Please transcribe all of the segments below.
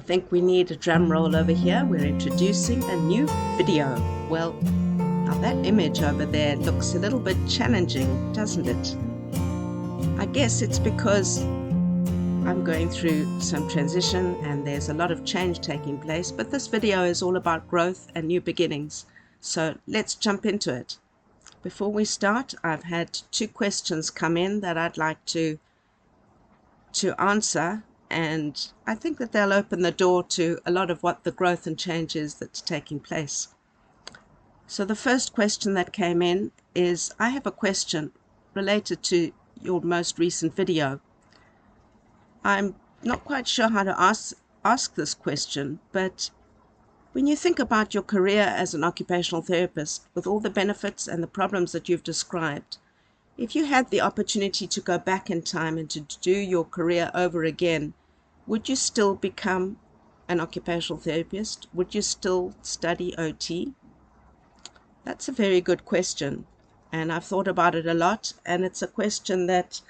I think we need a drum roll over here. We're introducing a new video. Well, now that image over there looks a little bit challenging, doesn't it? I guess it's because I'm going through some transition and there's a lot of change taking place, but this video is all about growth and new beginnings. So let's jump into it. Before we start, I've had 2 questions come in that I'd like to answer, and I think that they'll open the door to a lot of what the growth and change is that's taking place. So the first question that came in is, I have a question related to your most recent video. I'm not quite sure how to ask this question, but when you think about your career as an occupational therapist, with all the benefits and the problems that you've described, if you had the opportunity to go back in time and to do your career over again, would you still become an occupational therapist? Would you still study OT? That's a very good question, and I've thought about it a lot, and it's a question that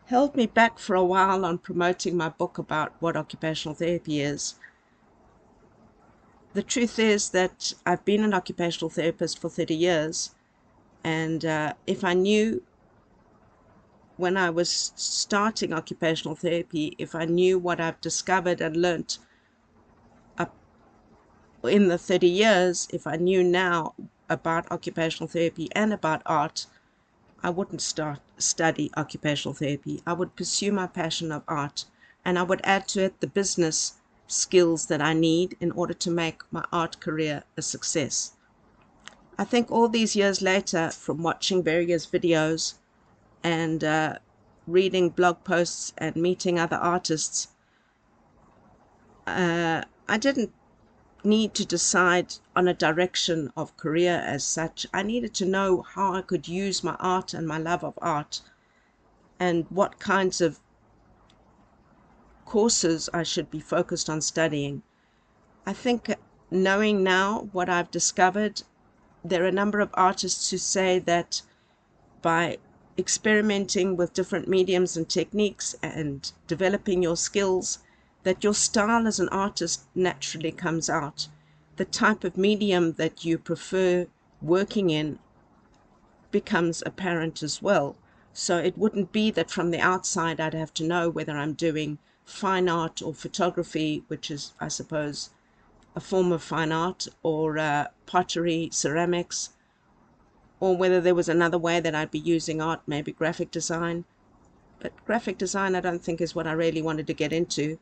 held me back for a while on promoting my book about what occupational therapy is. The truth is that I've been an occupational therapist for 30 years, and if I knew when I was starting occupational therapy, if I knew what I've discovered and learnt up in the 30 years, if I knew now about occupational therapy and about art, I wouldn't study occupational therapy. I would pursue my passion of art, and I would add to it the business skills that I need in order to make my art career a success. I think all these years later, from watching various videos and reading blog posts and meeting other artists, I didn't need to decide on a direction of career as such. I needed to know how I could use my art and my love of art and what kinds of courses I should be focused on studying. I think knowing now what I've discovered, there are a number of artists who say that by experimenting with different mediums and techniques and developing your skills, that your style as an artist naturally comes out. The type of medium that you prefer working in becomes apparent as well. So it wouldn't be that from the outside I'd have to know whether I'm doing fine art or photography, which is, I suppose, a form of fine art, or pottery, ceramics, or whether there was another way that I'd be using art, maybe graphic design. But graphic design I don't think is what I really wanted to get into.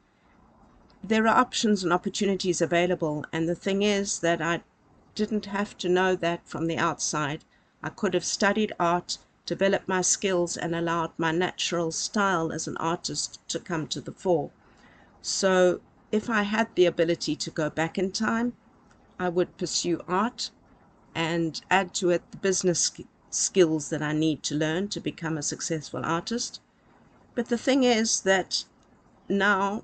There are options and opportunities available, and the thing is that I didn't have to know that from the outside. I could have studied art, developed my skills, and allowed my natural style as an artist to come to the fore. So if I had the ability to go back in time, I would pursue art and add to it the business skills that I need to learn to become a successful artist. But the thing is that now,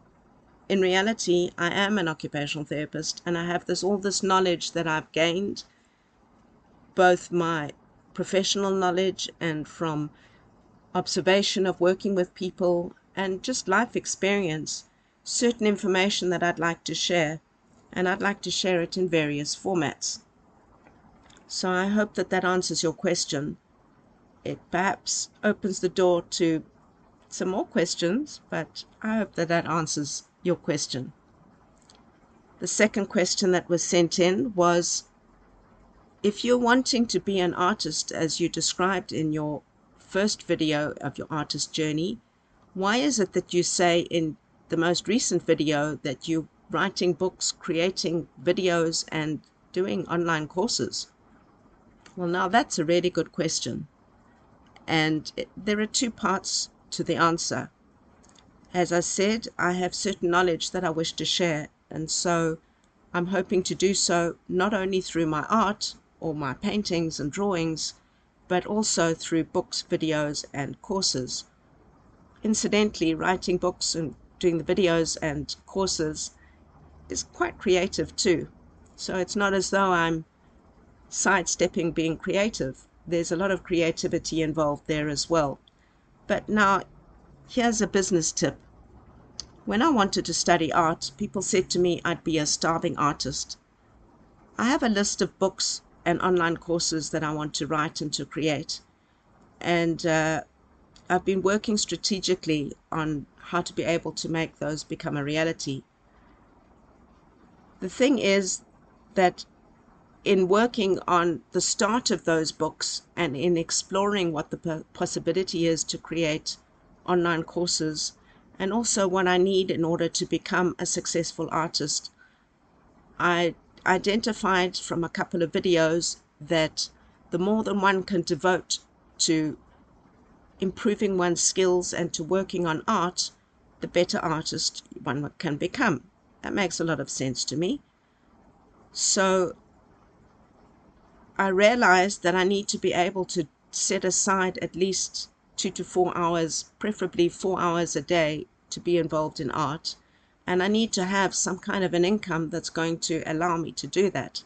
in reality, I am an occupational therapist, and I have all this knowledge that I've gained, both my professional knowledge and from observation of working with people and just life experience, certain information that I'd like to share, and I'd like to share it in various formats. So I hope that that answers your question. It perhaps opens the door to some more questions, but I hope that that answers your question. The second question that was sent in was, if you're wanting to be an artist as you described in your first video of your artist journey, why is it that you say in the most recent video that you're writing books, creating videos, and doing online courses? Well, now that's a really good question, and there are 2 parts to the answer. As I said, I have certain knowledge that I wish to share, and so I'm hoping to do so not only through my art or my paintings and drawings, but also through books, videos, and courses. Incidentally, writing books and doing the videos and courses is quite creative too. So it's not as though I'm sidestepping being creative. There's a lot of creativity involved there as well. But now, here's a business tip. When I wanted to study art, people said to me I'd be a starving artist. I have a list of books and online courses that I want to write and to create. And I've been working strategically on how to be able to make those become a reality. The thing is that in working on the start of those books and in exploring what the possibility is to create online courses, and also what I need in order to become a successful artist, I identified from a couple of videos that the more than one can devote to improving one's skills and to working on art, the better artist one can become. That makes a lot of sense to me. So I realized that I need to be able to set aside at least 2 to 4 hours, preferably 4 hours a day, to be involved in art. And I need to have some kind of an income that's going to allow me to do that.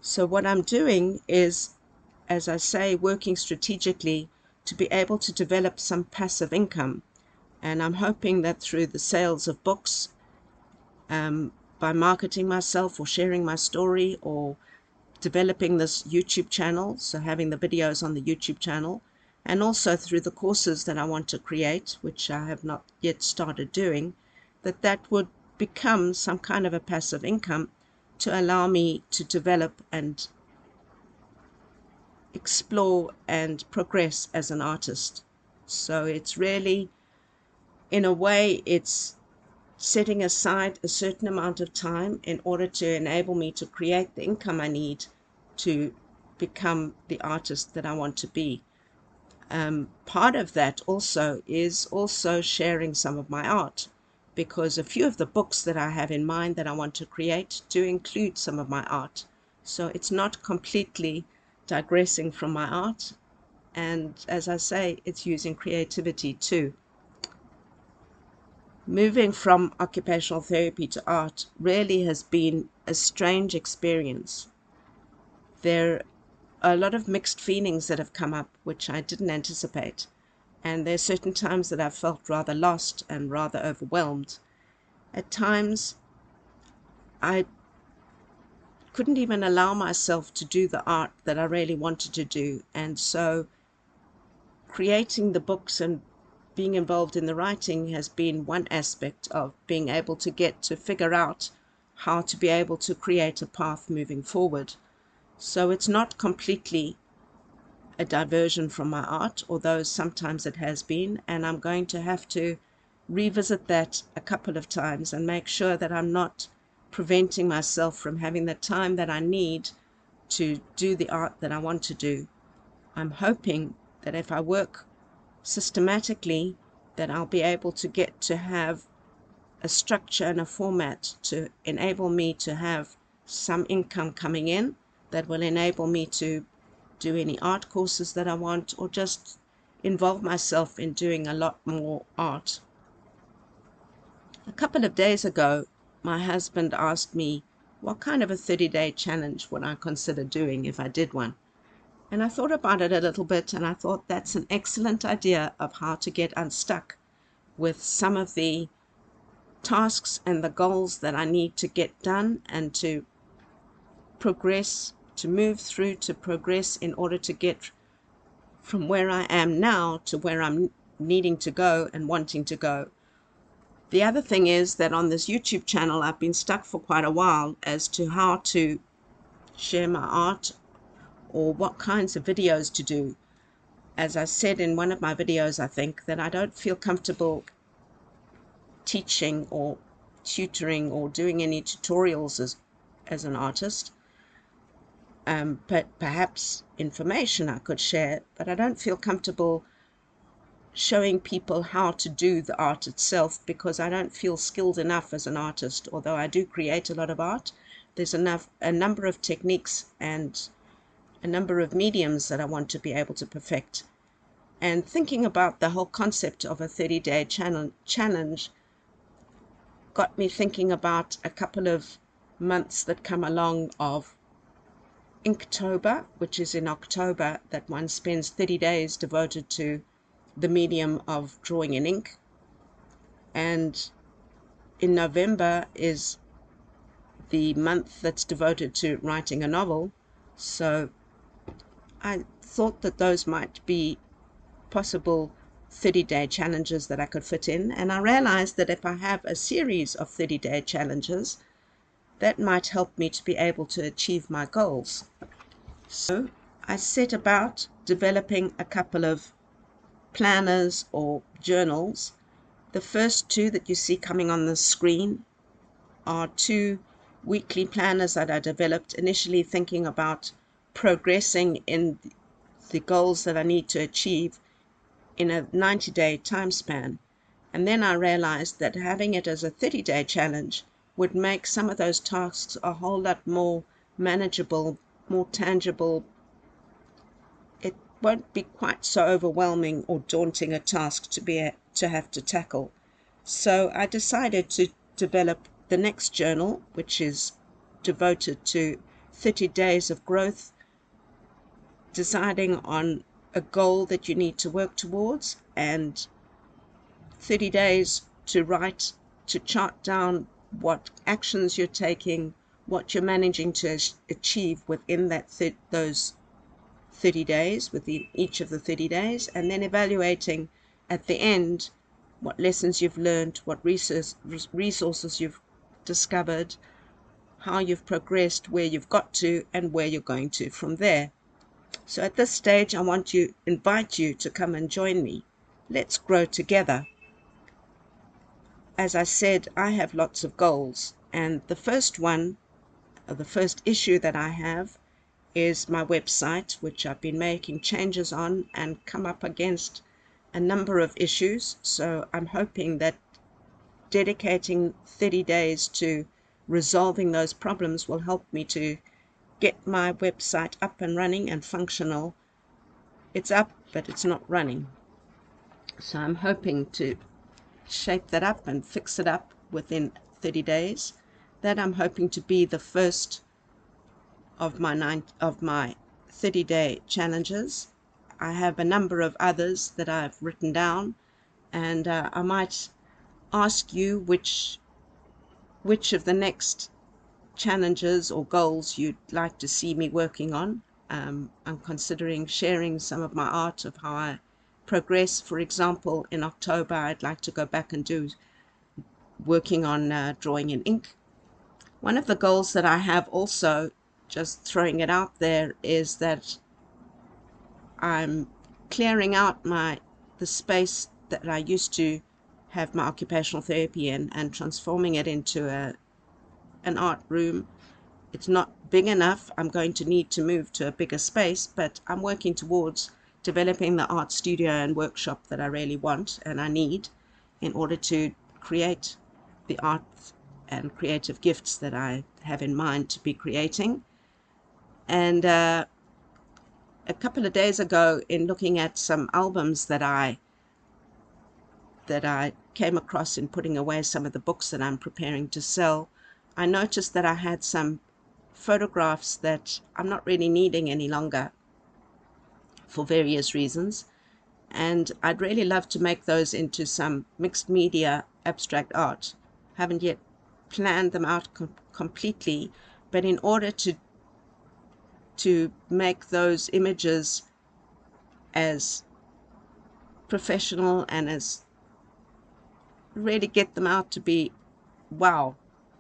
So what I'm doing is, as I say, working strategically to be able to develop some passive income. And I'm hoping that through the sales of books, by marketing myself or sharing my story or developing this YouTube channel, so having the videos on the YouTube channel, and also through the courses that I want to create, which I have not yet started doing, that would become some kind of a passive income to allow me to develop and explore and progress as an artist. So it's really, in a way, it's setting aside a certain amount of time in order to enable me to create the income I need to become the artist that I want to be. Part of that also is also sharing some of my art, because a few of the books that I have in mind that I want to create do include some of my art. So it's not completely digressing from my art. And as I say, it's using creativity too. Moving from occupational therapy to art really has been a strange experience. There are a lot of mixed feelings that have come up, which I didn't anticipate. And there are certain times that I've felt rather lost and rather overwhelmed. At times, I couldn't even allow myself to do the art that I really wanted to do. And so creating the books and being involved in the writing has been one aspect of being able to get to figure out how to be able to create a path moving forward. So it's not completely a diversion from my art, although sometimes it has been, and I'm going to have to revisit that a couple of times and make sure that I'm not preventing myself from having the time that I need to do the art that I want to do. I'm hoping that if I work systematically, that I'll be able to get to have a structure and a format to enable me to have some income coming in that will enable me to do any art courses that I want, or just involve myself in doing a lot more art. A couple of days ago, my husband asked me what kind of a 30-day challenge would I consider doing if I did one. And I thought about it a little bit, and I thought that's an excellent idea of how to get unstuck with some of the tasks and the goals that I need to get done and to progress, to move through, to progress in order to get from where I am now to where I'm needing to go and wanting to go. The other thing is that on this YouTube channel, I've been stuck for quite a while as to how to share my art or what kinds of videos to do. As I said in one of my videos, I think that I don't feel comfortable teaching or tutoring or doing any tutorials as an artist. But perhaps information I could share, but I don't feel comfortable showing people how to do the art itself, because I don't feel skilled enough as an artist. Although I do create a lot of art, there's a number of techniques and a number of mediums that I want to be able to perfect. And thinking about the whole concept of a 30-day challenge got me thinking about a couple of months that come along of Inktober, which is in October, that one spends 30 days devoted to the medium of drawing in ink. And in November is the month that's devoted to writing a novel, so I thought that those might be possible 30-day challenges that I could fit in, and I realized that if I have a series of 30-day challenges, that might help me to be able to achieve my goals. So I set about developing a couple of planners or journals. The first two that you see coming on the screen are two weekly planners that I developed, initially thinking about progressing in the goals that I need to achieve in a 90-day time span. And then I realized that having it as a 30-day challenge would make some of those tasks a whole lot more manageable, more tangible. It won't be quite so overwhelming or daunting a task to have to tackle. So I decided to develop the next journal, which is devoted to 30 days of growth, deciding on a goal that you need to work towards, and 30 days to write, to chart down what actions you're taking, what you're managing to achieve within those 30 days, within each of the 30 days, and then evaluating at the end what lessons you've learned, what resources you've discovered, how you've progressed, where you've got to, and where you're going to from there. So at this stage, I want to invite you to come and join me. Let's grow together. As I said, I have lots of goals, and the first one, or the first issue that I have, is my website, which I've been making changes on and come up against a number of issues. So I'm hoping that dedicating 30 days to resolving those problems will help me to get my website up and running and functional. It's up, but it's not running. So I'm hoping to shape that up and fix it up within 30 days. That I'm hoping to be the first of my 30-day challenges. I have a number of others that I've written down, and I might ask you which of the next challenges or goals you'd like to see me working on. I'm considering sharing some of my art of how I progress. For example, in October, I'd like to go back and do working on drawing in ink. One of the goals that I have also, just throwing it out there, is that I'm clearing out the space that I used to have my occupational therapy in and transforming it into an art room. It's not big enough. I'm going to need to move to a bigger space, but I'm working towards developing the art studio and workshop that I really want and I need in order to create the art and creative gifts that I have in mind to be creating. And a couple of days ago, in looking at some albums that I came across in putting away some of the books that I'm preparing to sell, I noticed that I had some photographs that I'm not really needing any longer for various reasons, and I'd really love to make those into some mixed media abstract art. Haven't yet planned them out completely, but in order to make those images as professional and as really get them out to be wow,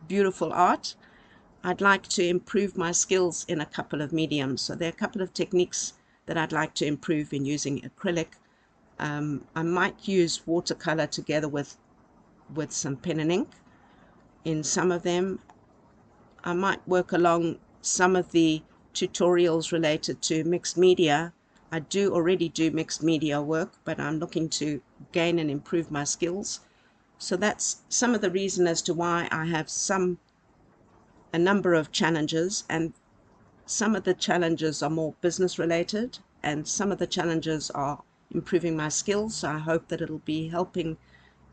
beautiful art, I'd like to improve my skills in a couple of mediums. So there are a couple of techniques that I'd like to improve in using acrylic. I might use watercolor together with some pen and ink. In some of them, I might work along some of the tutorials related to mixed media. I do already do mixed media work, but I'm looking to gain and improve my skills. So that's some of the reason as to why I have a number of challenges, and some of the challenges are more business related and some of the challenges are improving my skills. So I hope that it'll be helping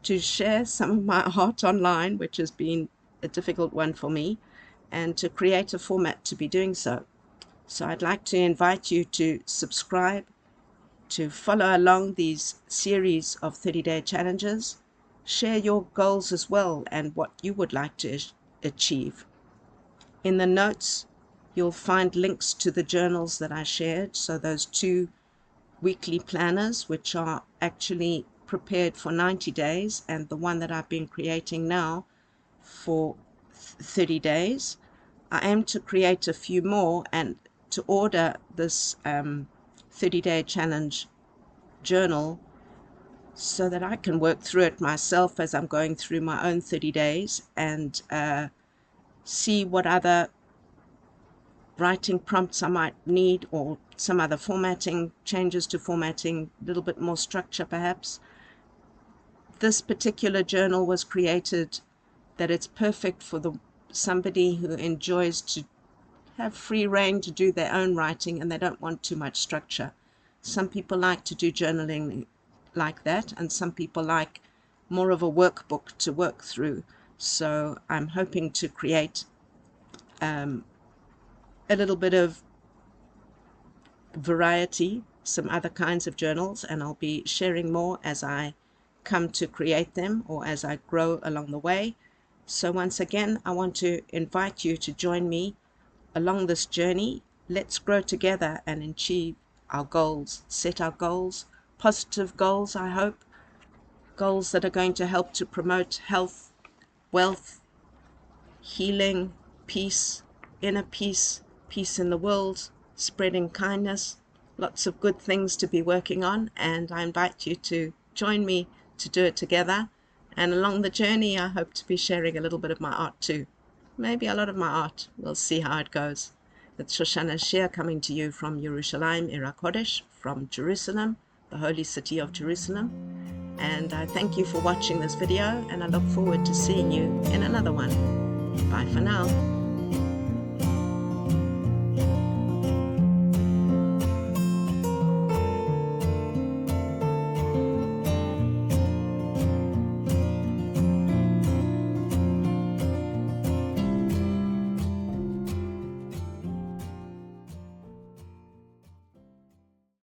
to share some of my art online, which has been a difficult one for me, and to create a format to be doing so. So I'd like to invite you to subscribe, to follow along these series of 30-day challenges, share your goals as well and what you would like to achieve. In the notes, you'll find links to the journals that I shared. So those 2 weekly planners, which are actually prepared for 90 days, and the one that I've been creating now for 30 days. I aim to create a few more and to order this 30-day challenge journal so that I can work through it myself as I'm going through my own 30 days and see what other writing prompts I might need, or some other formatting, changes to formatting, a little bit more structure perhaps. This particular journal was created that it's perfect for somebody who enjoys to have free rein to do their own writing and they don't want too much structure. Some people like to do journaling like that, and some people like more of a workbook to work through. So I'm hoping to create a little bit of variety, some other kinds of journals, and I'll be sharing more as I come to create them or as I grow along the way. So once again, I want to invite you to join me along this journey. Let's grow together and achieve our goals, set our goals, positive goals, I hope, goals that are going to help to promote health, wealth, healing, peace, inner peace, peace in the world, spreading kindness, lots of good things to be working on, and I invite you to join me to do it together. And along the journey, I hope to be sharing a little bit of my art too. Maybe a lot of my art. We'll see how it goes. It's Shoshana Shea coming to you from Yerushalayim, Ira Kodesh, from Jerusalem, the holy city of Jerusalem. And I thank you for watching this video, and I look forward to seeing you in another one. Bye for now.